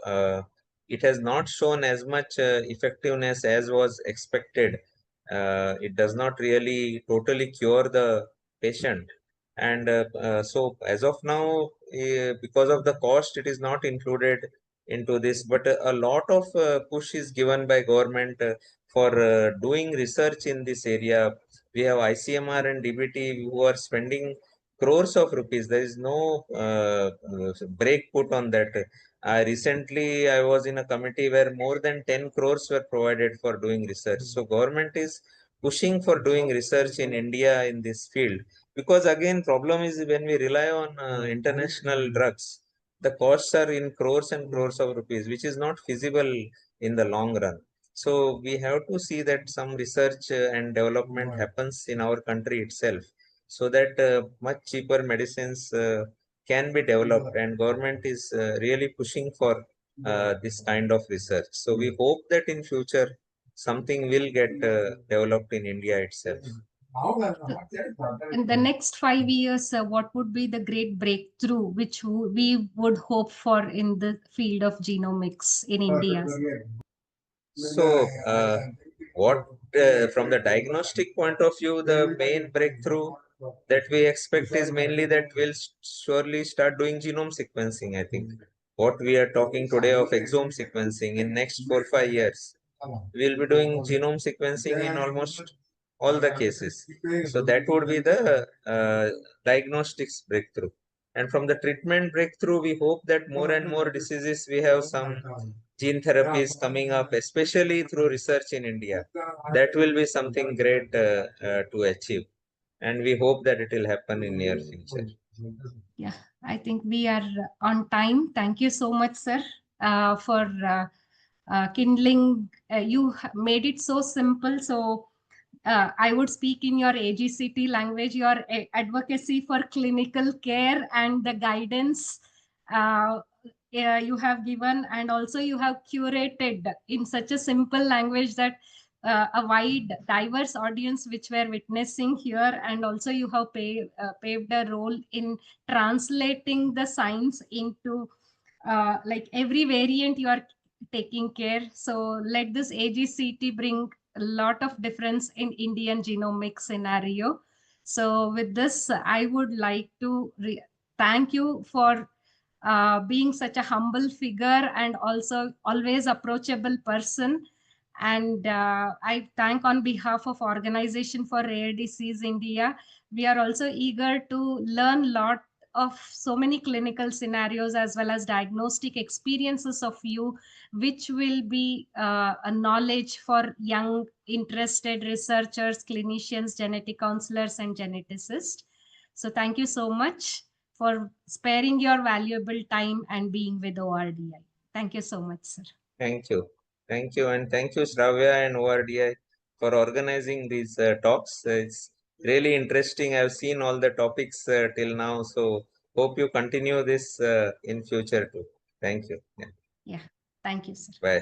It has not shown as much effectiveness as was expected. It does not really totally cure the patient. And so as of now, because of the cost, it is not included into this. But a lot of push is given by government for doing research in this area. We have ICMR and DBT who are spending crores of rupees. There is no break put on that. Recently, I was in a committee where more than 10 crores were provided for doing research. So government is pushing for doing research in India in this field, because again, problem is when we rely on international drugs, the costs are in crores and crores of rupees, which is not feasible in the long run. So we have to see that some research and development happens in our country itself, so that much cheaper medicines can be developed, and government is really pushing for this kind of research. So we hope that in future something will get developed in India itself. In the next 5 years, what would be the great breakthrough which we would hope for in the field of genomics in India? So, what from the diagnostic point of view, the main breakthrough that we expect is mainly that we'll surely start doing genome sequencing. I think what we are talking today of exome sequencing, in next 4-5 years, we'll be doing genome sequencing in almost all the cases. So that would be the diagnostics breakthrough. And from the treatment breakthrough, we hope that more and more diseases we have some gene therapies coming up, especially through research in India. That will be something great to achieve. And we hope that it will happen in near future. Yeah, I think we are on time. Thank you so much, sir, for kindling. You made it so simple. So I would speak in your AGCT language, your advocacy for clinical care and the guidance you have given, and also you have curated in such a simple language that a wide, diverse audience which were witnessing here, and also you have paved a role in translating the science into like every variant you are taking care. So let this AGCT bring a lot of difference in Indian genomic scenario. So with this, I would like to thank you for being such a humble figure and also always approachable person. And I thank on behalf of Organization for Rare Disease India. We are also eager to learn a lot of so many clinical scenarios as well as diagnostic experiences of you, which will be a knowledge for young interested researchers, clinicians, genetic counselors, and geneticists. So thank you so much for sparing your valuable time and being with ORDI. Thank you so much, sir. Thank you. Thank you. And thank you, Shravya and ORDI, for organizing these talks. It's really interesting. I've seen all the topics till now. So hope you continue this in future too. Thank you. Yeah. Thank you, sir. Bye.